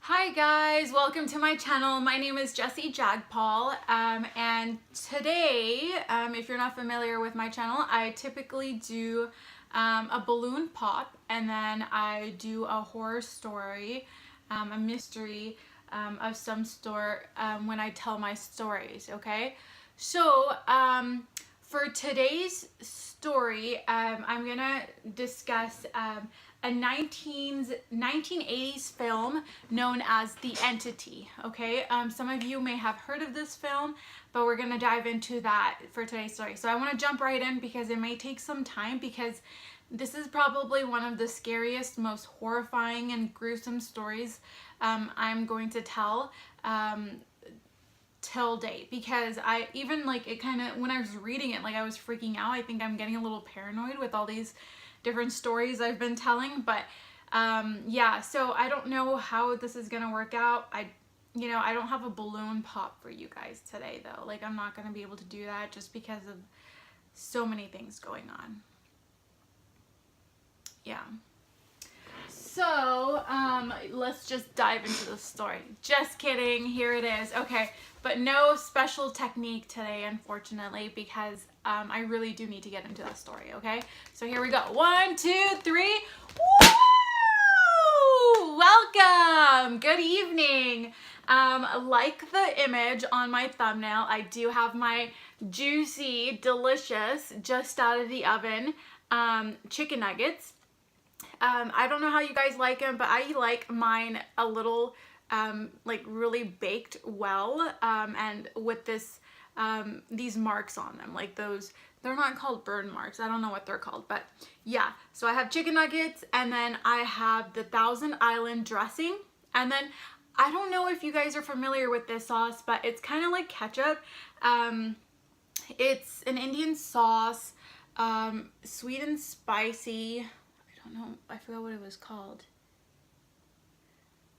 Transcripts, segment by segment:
Hi guys, welcome to my channel. My name is Jessie Jagpal, and today, if you're not familiar with my channel, I typically do a balloon pop, and then I do a horror story, a mystery of some sort when I tell my stories, okay? So, for today's story, I'm gonna discuss a 1980s film known as The Entity, okay? Some of you may have heard of this film, but we're gonna dive into that for today's story. So I wanna jump right in because it may take some time because this is probably one of the scariest, most horrifying and gruesome stories I'm going to tell till date, because I even like it kind of, when I was reading it, like I was freaking out. I think I'm getting a little paranoid with all these different stories I've been telling, but yeah, so I don't know how this is gonna work out. I don't have a balloon pop for you guys today though. Like I'm not gonna be able to do that just because of so many things going on. Yeah. So, let's just dive into the story. Just kidding, here it is. Okay, but no special technique today, unfortunately, because I really do need to get into that story, okay? So here we go. 1, 2, 3. Woo! Welcome! Good evening. Like the image on my thumbnail, I do have my juicy, delicious, just out of the oven, chicken nuggets. I don't know how you guys like them, but I like mine a little, like really baked well, and with this, these marks on them, like those, they're not called burn marks. I don't know what they're called, but yeah. So I have chicken nuggets, and then I have the Thousand Island dressing, and then I don't know if you guys are familiar with this sauce, but it's kind of like ketchup. It's an Indian sauce, sweet and spicy. No, I forgot what it was called.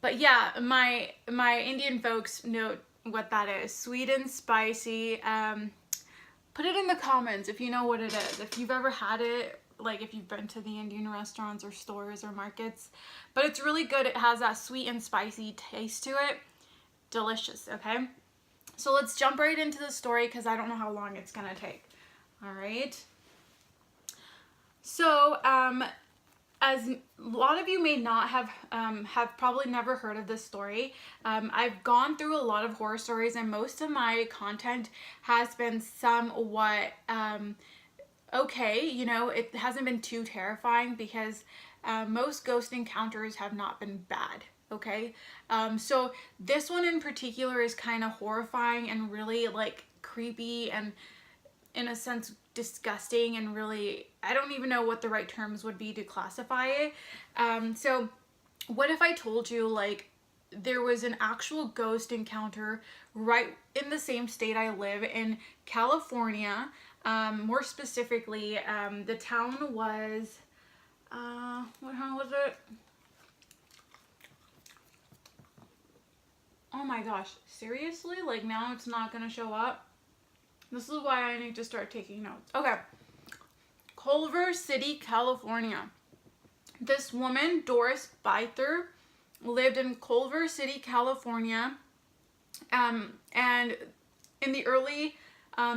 But yeah, my Indian folks know what that is. Sweet and spicy. Put it in the comments if you know what it is. If you've ever had it, like if you've been to the Indian restaurants or stores or markets. But it's really good. It has that sweet and spicy taste to it. Delicious, okay? So let's jump right into the story because I don't know how long it's gonna take. All right. So, as a lot of you may not have probably never heard of this story. I've gone through a lot of horror stories, and most of my content has been somewhat okay. You know, it hasn't been too terrifying because most ghost encounters have not been bad. Okay, so this one in particular is kind of horrifying and really like creepy and, in a sense, disgusting, and really, I don't even know what the right terms would be to classify it. So what if I told you like there was an actual ghost encounter right in the same state I live in, California? More specifically, the town was, what town was it? Oh my gosh, seriously? Like now it's not gonna show up? This is why I need to start taking notes. Okay. Culver City, California. This woman, Doris Byther, lived in Culver City, California, and in the early,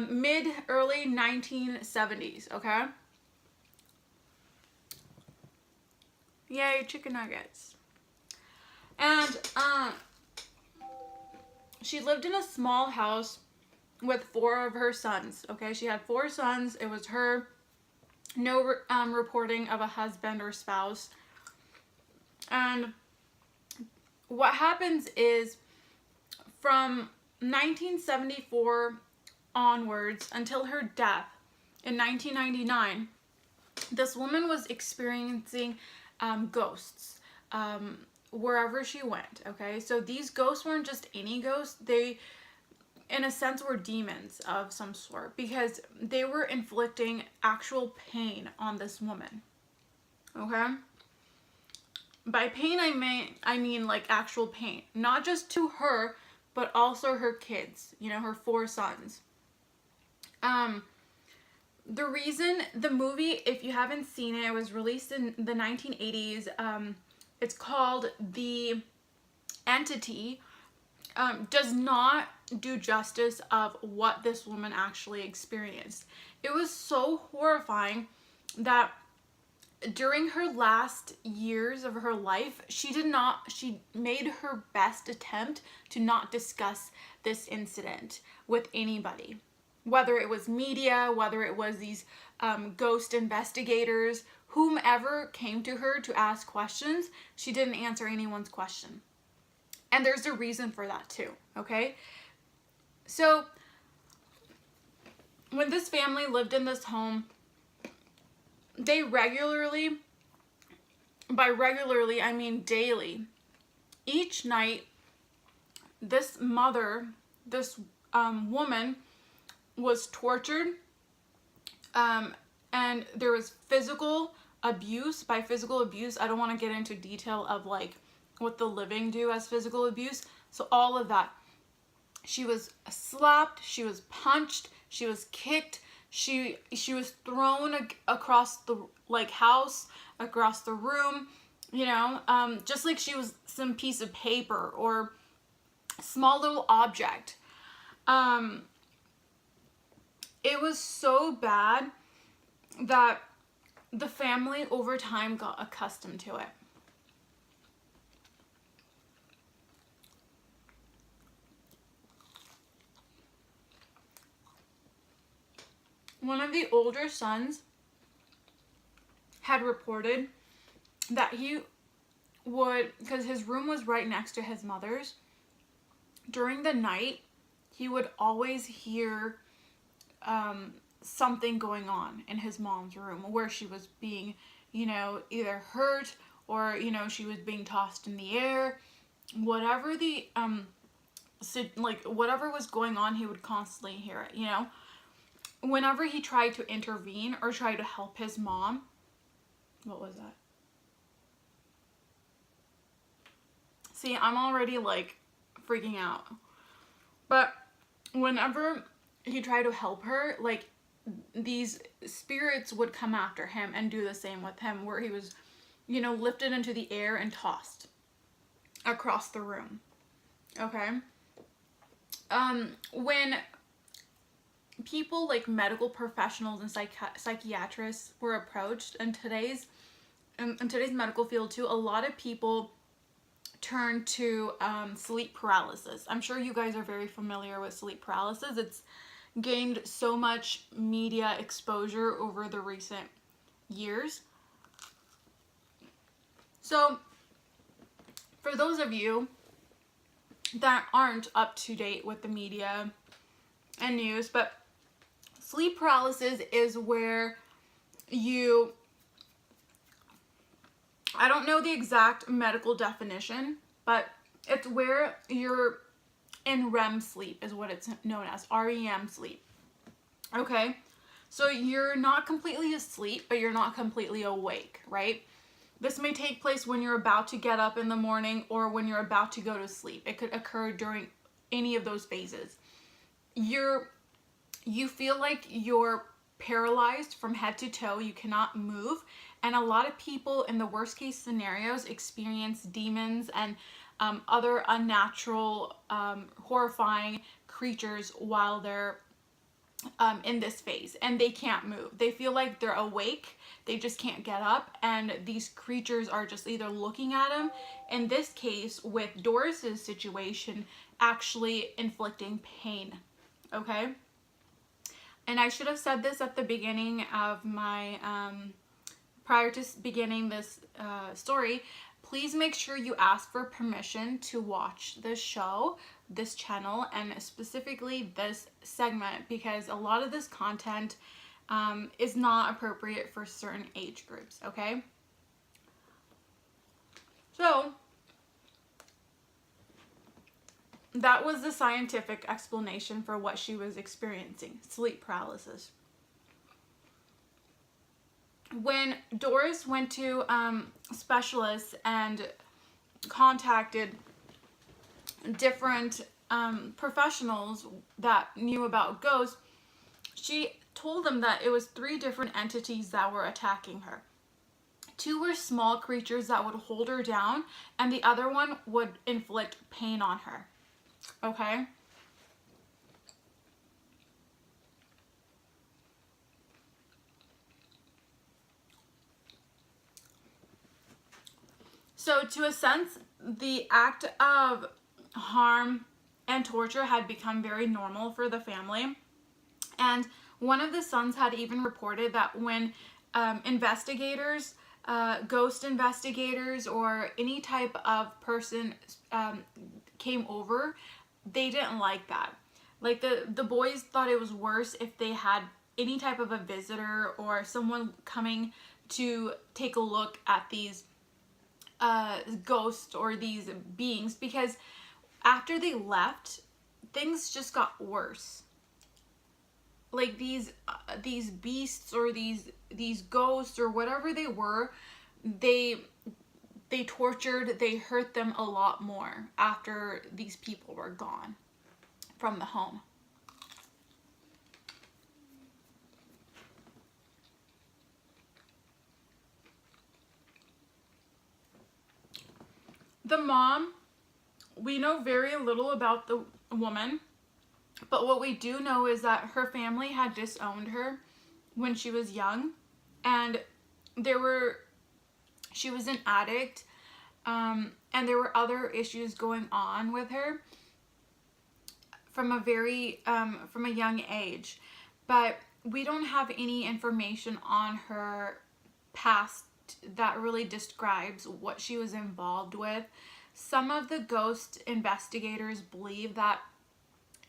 mid-early 1970s, okay? Yay, chicken nuggets. And she lived in a small house with 4 of her sons, okay? She had 4 sons. It was her. No reporting of a husband or spouse. And what happens is, from 1974 onwards until her death in 1999, this woman was experiencing ghosts wherever she went, okay? So these ghosts weren't just any ghosts. They, in a sense, were demons of some sort, because they were inflicting actual pain on this woman, okay? By pain, I mean like actual pain, not just to her, but also her kids, you know, her 4 sons. The reason the movie, if you haven't seen it, it was released in the 1980s. It's called The entity does not do justice of what this woman actually experienced. It was so horrifying that during her last years of her life, she made her best attempt to not discuss this incident with anybody. Whether it was media, whether it was these ghost investigators, whomever came to her to ask questions, she didn't answer anyone's question. And there's a reason for that too, okay? So, when this family lived in this home, they regularly, by regularly, I mean daily, each night, this mother, this woman was tortured, and there was physical abuse. By physical abuse, I don't want to get into detail of like what the living do as physical abuse. So all of that. She was slapped, she was punched, she was kicked, she was thrown across the like house, across the room, you know, just like she was some piece of paper or small little object. It was so bad that the family over time got accustomed to it. One of the older sons had reported that he would, because his room was right next to his mother's, during the night, he would always hear something going on in his mom's room where she was being, you know, either hurt or, you know, she was being tossed in the air. Whatever the, whatever was going on, he would constantly hear it, you know. Whenever he tried to intervene or try to help his mom, what was that? See, I'm already like freaking out. But whenever he tried to help her, like these spirits would come after him and do the same with him, where he was, you know, lifted into the air and tossed across the room. Okay? When people like medical professionals and psychiatrists were approached in today's medical field too, a lot of people turn to sleep paralysis. I'm sure you guys are very familiar with sleep paralysis. It's gained so much media exposure over the recent years. So for those of you that aren't up to date with the media and news, but sleep paralysis is where you, I don't know the exact medical definition, but it's where you're in REM sleep is what it's known as, REM sleep. Okay? So you're not completely asleep, but you're not completely awake, right? This may take place when you're about to get up in the morning or when you're about to go to sleep. It could occur during any of those phases. You feel like you're paralyzed from head to toe. You cannot move. And a lot of people in the worst case scenarios experience demons and other unnatural, horrifying creatures while they're in this phase, and they can't move. They feel like they're awake, they just can't get up, and these creatures are just either looking at them, in this case with Doris's situation, actually inflicting pain. Okay? And I should have said this at the beginning of my, prior to beginning this story, please make sure you ask for permission to watch this show, this channel, and specifically this segment, because a lot of this content is not appropriate for certain age groups, okay? So, that was the scientific explanation for what she was experiencing, sleep paralysis. When Doris went to specialists and contacted different professionals that knew about ghosts, she told them that it was 3 different entities that were attacking her. Two were small creatures that would hold her down, and the other one would inflict pain on her. Okay? So to a sense, the act of harm and torture had become very normal for the family. And one of the sons had even reported that when investigators, ghost investigators, or any type of person came over, they didn't like that. Like the boys thought it was worse if they had any type of a visitor or someone coming to take a look at these ghosts or these beings, because after they left, things just got worse. Like these beasts or these ghosts or whatever they were, they tortured, they hurt them a lot more after these people were gone from the home. The mom, we know very little about the woman, but what we do know is that her family had disowned her when she was young, and she was an addict, and there were other issues going on with her from a young age. But we don't have any information on her past that really describes what she was involved with. Some of the ghost investigators believe that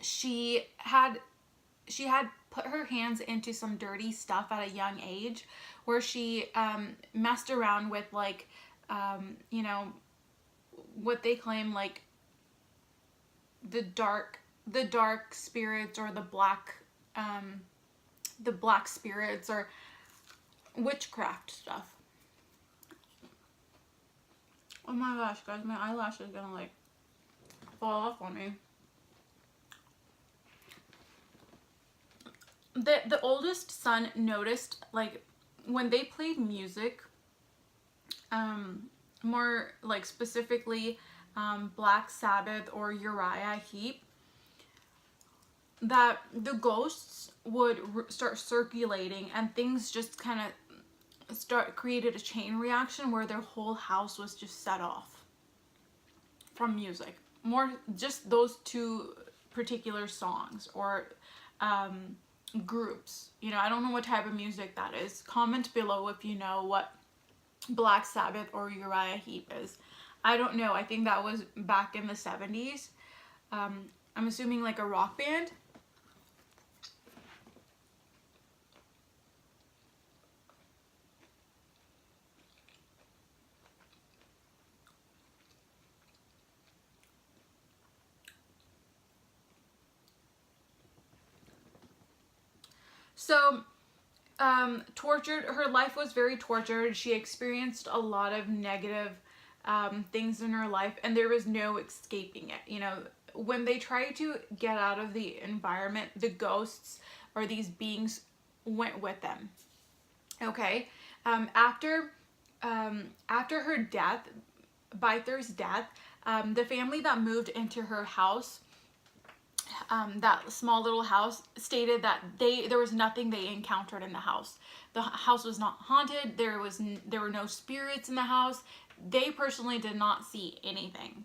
she had put her hands into some dirty stuff at a young age, where she messed around with, like, you know, what they claim, like the dark spirits, or the black spirits, or witchcraft stuff. Oh my gosh, guys, my eyelash is gonna, like, fall off on me. The oldest son noticed, like, when they played music, more like specifically Black Sabbath or Uriah Heep, that the ghosts would start circulating, and things just kind of created a chain reaction where their whole house was just set off from music. More just those two particular songs or groups. You know, I don't know what type of music that is. Comment below if you know what Black Sabbath or Uriah Heep is. I don't know. I think that was back in the 70s. I'm assuming like a rock band. So, tortured, her life was very tortured. She experienced a lot of negative things in her life, and there was no escaping it. You know, when they tried to get out of the environment, the ghosts or these beings went with them. Okay, after her death, Byther's death, the family that moved into her house, that small little house, stated that there was nothing they encountered in the house. The house was not haunted. There were no spirits in the house. They personally did not see anything.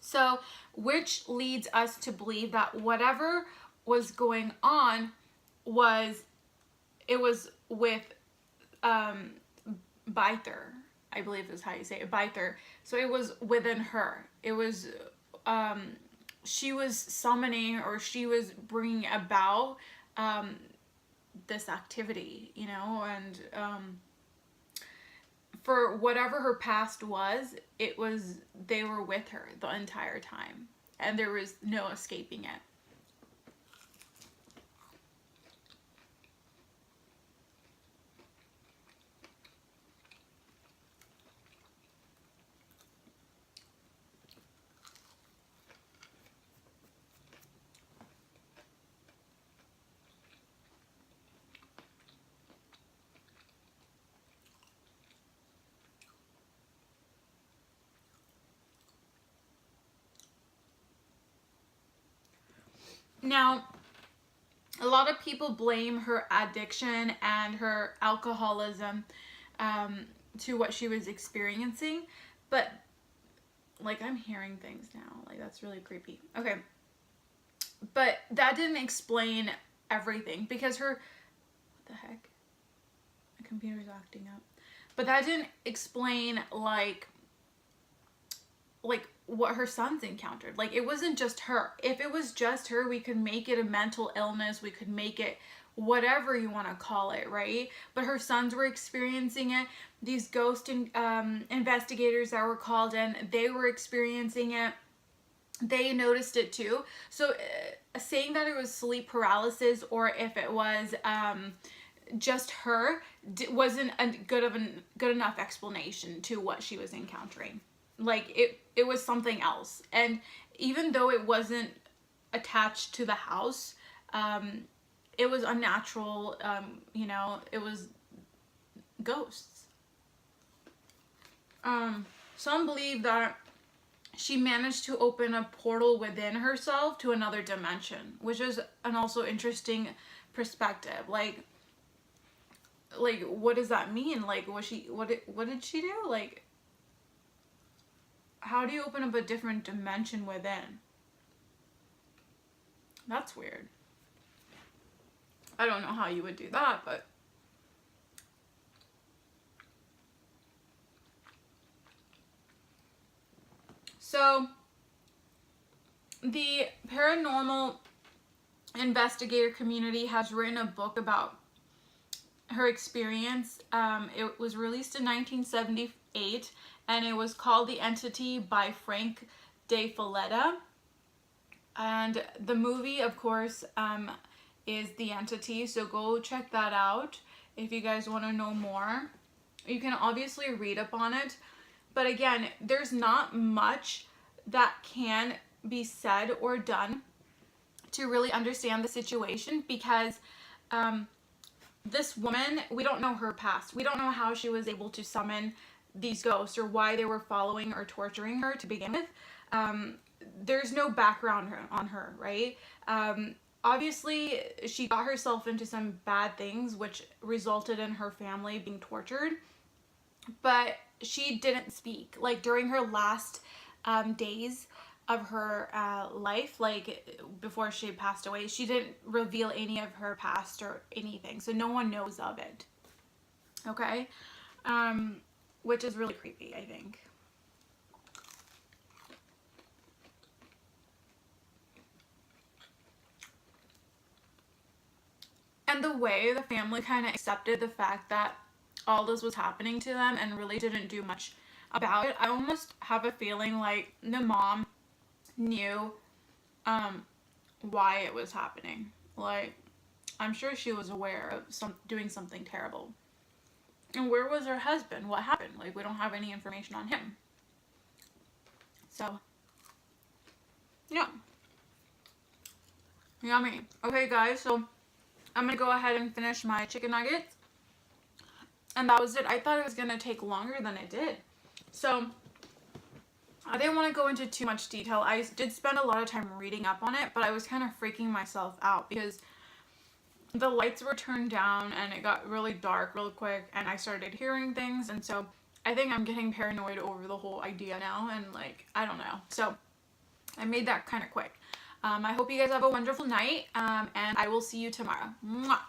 So, which leads us to believe that whatever was going on was with Byther, I believe is how you say it, Byther. So it was within her. It was she was summoning, or she was bringing about this activity, you know, and for whatever her past was, they were with her the entire time, and there was no escaping it. Now, a lot of people blame her addiction and her alcoholism to what she was experiencing, but like, I'm hearing things now, like, that's really creepy. Okay, but that didn't explain everything, because her, what the heck, my computer's acting up, but that didn't explain like what her sons encountered. Like, it wasn't just her. If it was just her, we could make it a mental illness, we could make it whatever you want to call it, right? But her sons were experiencing it. These ghost investigators that were called in, they were experiencing it. They noticed it too. So saying that it was sleep paralysis, or if it was just her, wasn't a good enough explanation to what she was encountering. Like, it was something else. And even though it wasn't attached to the house, it was unnatural. You know, it was ghosts. Some believe that she managed to open a portal within herself to another dimension, which is an also interesting perspective. Like what does that mean? Like, what did she do? Like, how do you open up a different dimension within? That's weird. I don't know how you would do that, but so the paranormal investigator community has written a book about her experience. It was released in 1978, and it was called The Entity by Frank De Falletta. And the movie, of course, is The Entity, so go check that out if you guys want to know more. You can obviously read up on it, but again, there's not much that can be said or done to really understand the situation, because this woman, we don't know her past. We don't know how she was able to summon these ghosts, or why they were following or torturing her to begin with. There's no background on her, right? Obviously, she got herself into some bad things, which resulted in her family being tortured, but she didn't speak. Like, during her last days of her life, like before she passed away, she didn't reveal any of her past or anything, so no one knows of it. Okay? Which is really creepy, I think. And the way the family kind of accepted the fact that all this was happening to them and really didn't do much about it, I almost have a feeling like the mom knew why it was happening. Like, I'm sure she was aware of doing something terrible. And where was her husband? What happened? Like, we don't have any information on him. So, yeah. Yummy. Okay, guys, so I'm gonna go ahead and finish my chicken nuggets. And that was it. I thought it was gonna take longer than it did. So, I didn't want to go into too much detail. I did spend a lot of time reading up on it, but I was kind of freaking myself out because the lights were turned down and it got really dark real quick, and I started hearing things, and so I think I'm getting paranoid over the whole idea now, and like, I don't know. So I made that kind of quick. I hope you guys have a wonderful night, and I will see you tomorrow. Mwah!